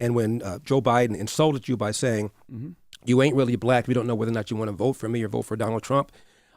And when Joe Biden insulted you by saying, you ain't really black, we don't know whether or not you want to vote for me or vote for Donald Trump,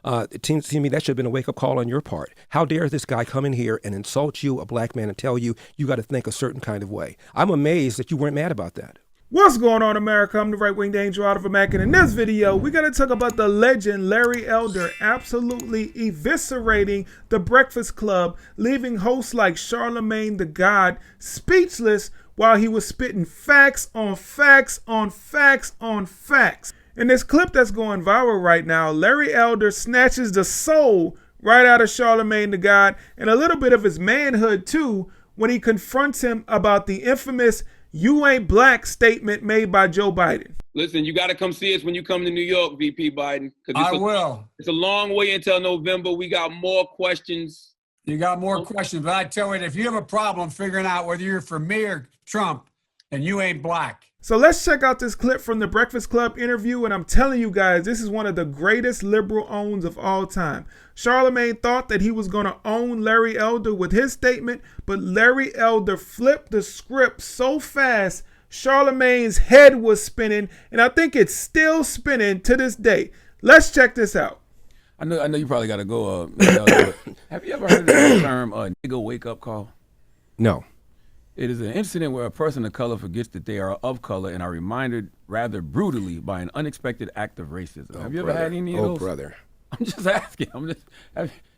it seems to me that should have been a wake-up call on your part. How dare this guy come in here and insult you, a black man, and tell you you got to think a certain kind of way? I'm amazed that you weren't mad about that. What's going on, America? I'm the right-winged angel out of Mac, and in this video, we're going to talk about the legend Larry Elder absolutely eviscerating the Breakfast Club, leaving hosts like Charlemagne the God speechless while he was spitting facts on facts on facts on facts. In this clip that's going viral right now, Larry Elder snatches the soul right out of Charlemagne the God and a little bit of his manhood too when he confronts him about the infamous "you ain't black" statement made by Joe Biden. Listen, you got to come see us when you come to New York, VP Biden. I will. It's a long way until November. We got more questions. You got more questions, but I tell you, if you have a problem figuring out whether you're for me or Trump, then you ain't black. So let's check out this clip from the Breakfast Club interview, and I'm telling you guys, this is one of the greatest liberal owns of all time. Charlemagne thought that he was going to own Larry Elder with his statement, but Larry Elder flipped the script so fast, Charlemagne's head was spinning, and I think it's still spinning to this day. Let's check this out. I know you probably got to go. But have you ever heard of the term nigga wake-up call? No. It is an incident where a person of color forgets that they are of color and are reminded rather brutally by an unexpected act of racism. Have you ever had any of those? Oh, brother. I'm just asking.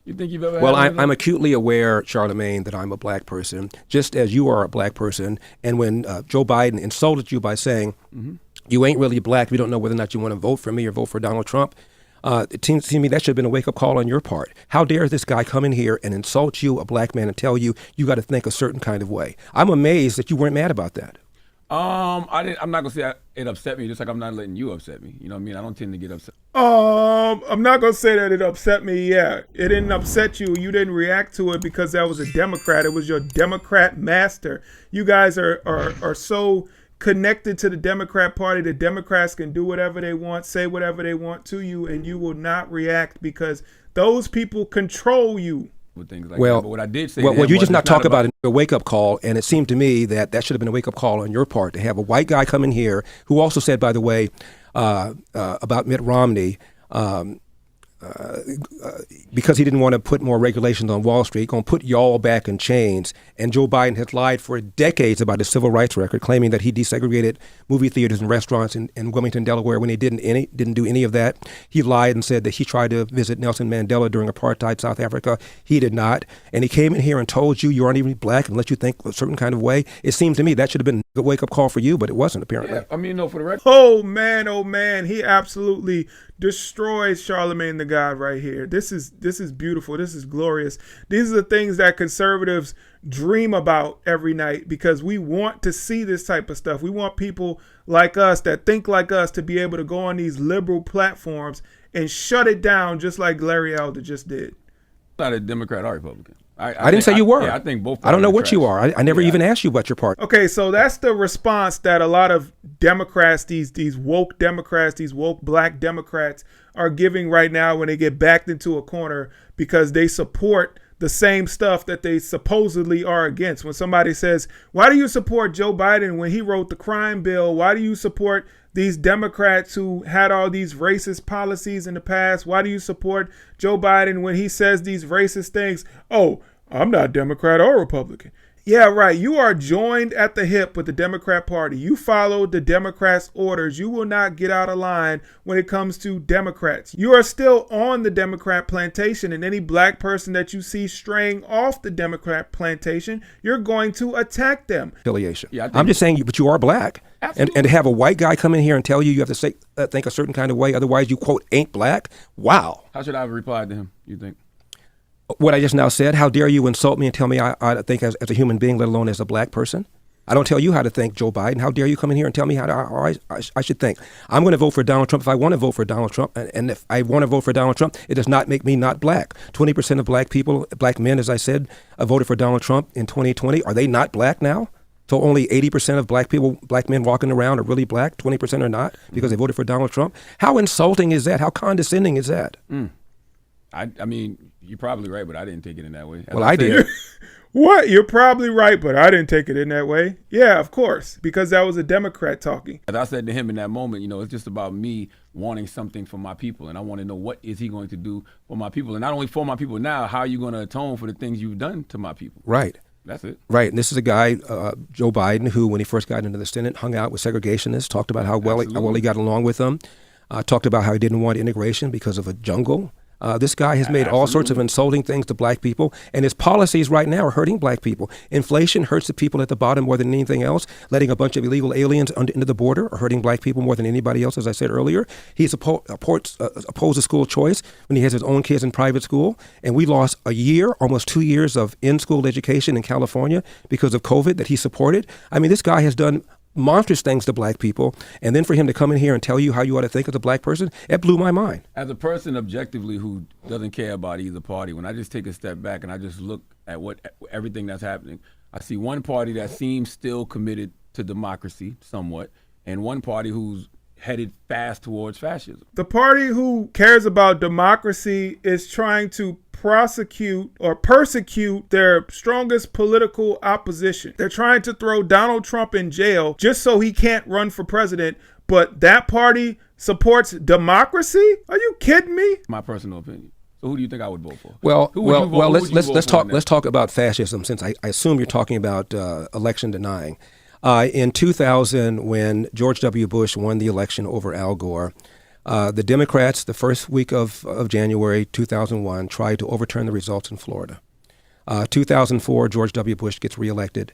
You think you've ever Well, had I'm acutely aware, Charlemagne, that I'm a black person, just as you are a black person. And when Joe Biden insulted you by saying, you ain't really black, we don't know whether or not you want to vote for me or vote for Donald Trump, it seems to me that should have been a wake-up call on your part. How dare this guy come in here and insult you, a black man, and tell you you got to think a certain kind of way? I'm amazed that you weren't mad about that. I'm not gonna say it upset me, just like I'm not letting you upset me. You know what I mean? I don't tend to get upset. I'm not going to say that it upset me. Yeah, it didn't upset you. You didn't react to it because that was a Democrat. It was your Democrat master. You guys are so connected to the Democrat Party. The Democrats can do whatever they want, say whatever they want to you, and you will not react because those people control you. Things like well, that. But what I did say, well, you just not talk about a wake-up call, and it seemed to me that should have been a wake-up call on your part to have a white guy come in here who also said, by the way, about Mitt Romney, because he didn't want to put more regulations on Wall Street, going to put y'all back in chains. And Joe Biden has lied for decades about his civil rights record, claiming that he desegregated movie theaters and restaurants in Wilmington, Delaware, when he didn't do any of that. He lied and said that he tried to visit Nelson Mandela during apartheid South Africa. He did not. And he came in here and told you aren't even black and let you think a certain kind of way. It seemed to me that should have been a wake-up call for you, but it wasn't, apparently. Yeah, I mean, no, for the record. Oh, man. He absolutely destroys Charlemagne the God right here. This is beautiful. This is glorious. These are the things that conservatives dream about every night because we want to see this type of stuff. We want people like us that think like us to be able to go on these liberal platforms and shut it down just like Larry Elder just did. I'm not a Democrat or Republican. I didn't say you were. Yeah, I think both. I don't know what you are. I never even asked you about your party. Okay, so that's the response that a lot of Democrats, these woke Democrats, these woke black Democrats are giving right now when they get backed into a corner because they support the same stuff that they supposedly are against. When somebody says, why do you support Joe Biden when he wrote the crime bill? Why do you support these Democrats who had all these racist policies in the past? Why do you support Joe Biden when he says these racist things? Oh, I'm not Democrat or Republican. Yeah, right. You are joined at the hip with the Democrat Party. You followed the Democrats' orders. You will not get out of line when it comes to Democrats. You are still on the Democrat plantation, and any black person that you see straying off the Democrat plantation, you're going to attack them. Affiliation. Yeah, I'm just saying, but you are black. And to have a white guy come in here and tell you have to say, think a certain kind of way, otherwise you, quote, ain't black. Wow. How should I have replied to him, you think? What I just now said, how dare you insult me and tell me I think as a human being, let alone as a black person? I don't tell you how to think, Joe Biden. How dare you come in here and tell me how I should think? I'm going to vote for Donald Trump if I want to vote for Donald Trump. And if I want to vote for Donald Trump, it does not make me not black. 20% of black people, black men, as I said, voted for Donald Trump in 2020. Are they not black now? So only 80% of black men walking around are really black, 20% are not because they voted for Donald Trump. How insulting is that? How condescending is that? I mean, you're probably right, but I didn't take it in that way. Well, I did. What? You're probably right, but I didn't take it in that way. Yeah, of course, because that was a Democrat talking. As I said to him in that moment, it's just about me wanting something for my people, and I want to know what is he going to do for my people, and not only for my people now, how are you going to atone for the things you've done to my people? Right. That's it. Right. And this is a guy, Joe Biden, who, when he first got into the Senate, hung out with segregationists, talked about how well he got along with them, talked about how he didn't want integration because of a jungle. This guy has made all sorts of insulting things to black people, and his policies right now are hurting black people. Inflation hurts the people at the bottom more than anything else. Letting a bunch of illegal aliens into the border are hurting black people more than anybody else, as I said earlier. He's opposed school choice when he has his own kids in private school, and we lost a year, almost 2 years of in-school education in California because of COVID that he supported. I mean, this guy has done monstrous things to black people, and then for him to come in here and tell you how you ought to think as a black person, it blew my mind. As a person objectively who doesn't care about either party, when I just take a step back and I just look at everything that's happening, I see one party that seems still committed to democracy somewhat, and one party who's headed fast towards fascism. The party who cares about democracy is trying to prosecute or persecute their strongest political opposition. They're trying to throw Donald Trump in jail just so he can't run for president, but that party supports democracy? Are you kidding me? My personal opinion. So who do you think I would vote for? Well, let's talk about fascism, since I assume you're talking about election denying. In 2000, when George W. Bush won the election over Al Gore, the Democrats, the first week of January 2001, tried to overturn the results in Florida. 2004, George W. Bush gets reelected.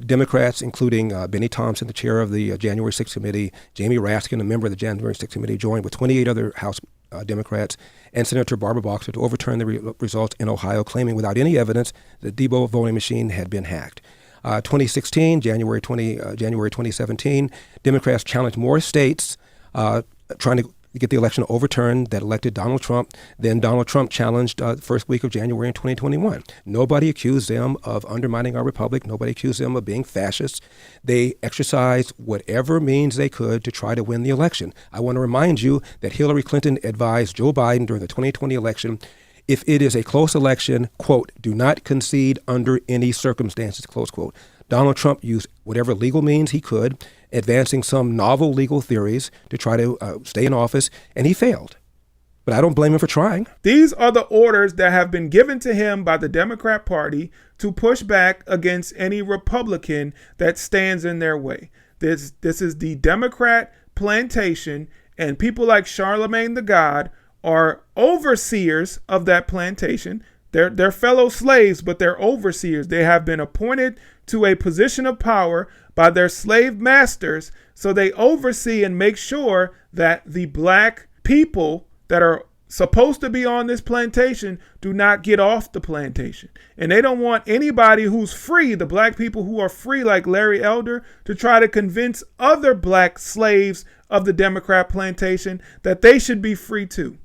Democrats, including Benny Thompson, the chair of the January 6th Committee, Jamie Raskin, a member of the January 6th Committee, joined with 28 other House Democrats and Senator Barbara Boxer to overturn the results in Ohio, claiming without any evidence that the Debo voting machine had been hacked. 2016, January 2017, Democrats challenged more states trying to get the election overturned that elected Donald Trump. Then Donald Trump challenged the first week of January in 2021. Nobody accused them of undermining our republic. Nobody accused them of being fascists. They exercised whatever means they could to try to win the election. I want to remind you that Hillary Clinton advised Joe Biden during the 2020 election, if it is a close election, quote, do not concede under any circumstances, close quote. Donald Trump used whatever legal means he could, advancing some novel legal theories to try to stay in office, and he failed. But I don't blame him for trying. These are the orders that have been given to him by the Democrat Party to push back against any Republican that stands in their way. This is the Democrat plantation, and people like Charlemagne the God are overseers of that plantation. They're fellow slaves, but they're overseers. They have been appointed to a position of power by their slave masters, so they oversee and make sure that the black people that are supposed to be on this plantation do not get off the plantation. And they don't want anybody who's free, the black people who are free like Larry Elder, to try to convince other black slaves of the Democrat plantation that they should be free too.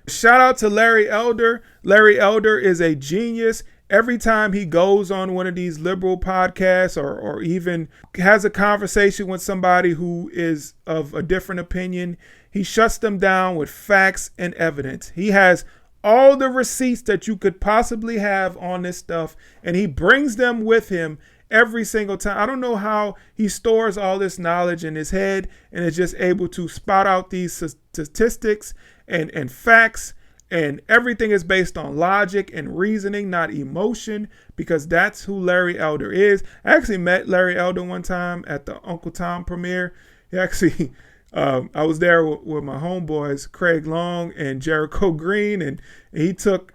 Shout out to Larry Elder. Larry Elder is a genius. Every time he goes on one of these liberal podcasts or even has a conversation with somebody who is of a different opinion, he shuts them down with facts and evidence. He has all the receipts that you could possibly have on this stuff, and he brings them with him every single time. I don't know how he stores all this knowledge in his head and is just able to spout out these statistics and facts, and everything is based on logic and reasoning, not emotion, because that's who Larry Elder is. I actually met Larry Elder one time at the Uncle Tom premiere. He actually, I was there with my homeboys, Craig Long and Jericho Green, and he took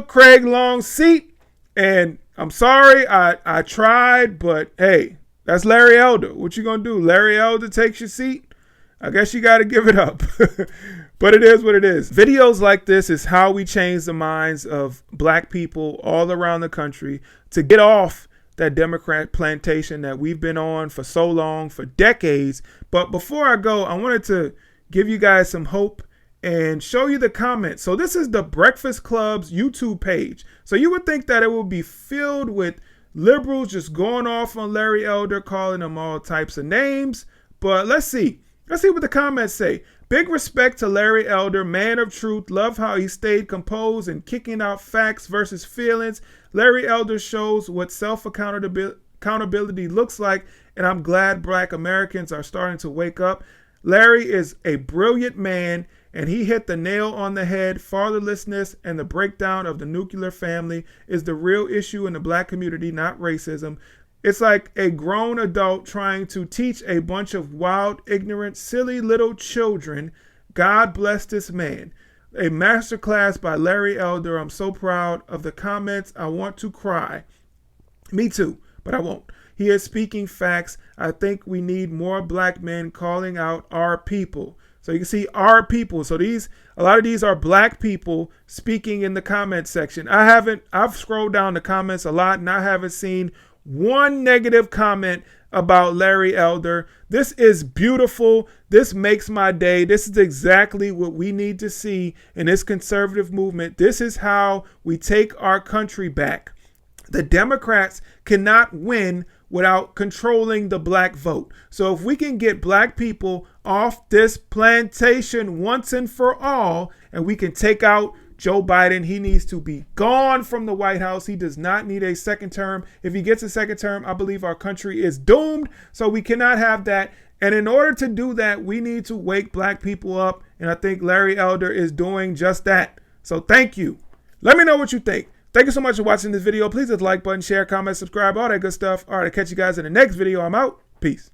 Craig Long's seat, and I'm sorry, I tried, but hey, that's Larry Elder. What you gonna do? Larry Elder takes your seat? I guess you got to give it up. But it is what it is. Videos like this is how we change the minds of black people all around the country to get off that Democrat plantation that we've been on for so long, for decades. But before I go, I wanted to give you guys some hope and show you the comments. So this is the Breakfast Club's YouTube page. So you would think that it would be filled with liberals just going off on Larry Elder, calling him all types of names. But let's see. Let's see what the comments say. Big respect to Larry Elder, man of truth. Love how he stayed composed and kicking out facts versus feelings. Larry Elder shows what accountability looks like, and I'm glad Black Americans are starting to wake up. Larry is a brilliant man, and he hit the nail on the head. Fatherlessness and the breakdown of the nuclear family is the real issue in the Black community, not racism. It's like a grown adult trying to teach a bunch of wild, ignorant, silly little children. God bless this man. A masterclass by Larry Elder. I'm so proud of the comments. I want to cry. Me too, but I won't. He is speaking facts. I think we need more Black men calling out our people. So you can see our people. So a lot of these are Black people speaking in the comment section. I've scrolled down the comments a lot, and I haven't seen one negative comment about Larry Elder. This is beautiful. This makes my day. This is exactly what we need to see in this conservative movement. This is how we take our country back. The Democrats cannot win without controlling the Black vote. So if we can get Black people off this plantation once and for all, and we can take out Joe Biden, he needs to be gone from the White House. He does not need a second term. If he gets a second term, I believe our country is doomed. So we cannot have that. And in order to do that, we need to wake Black people up. And I think Larry Elder is doing just that. So thank you. Let me know what you think. Thank you so much for watching this video. Please hit the like button, share, comment, subscribe, all that good stuff. All right, I'll catch you guys in the next video. I'm out. Peace.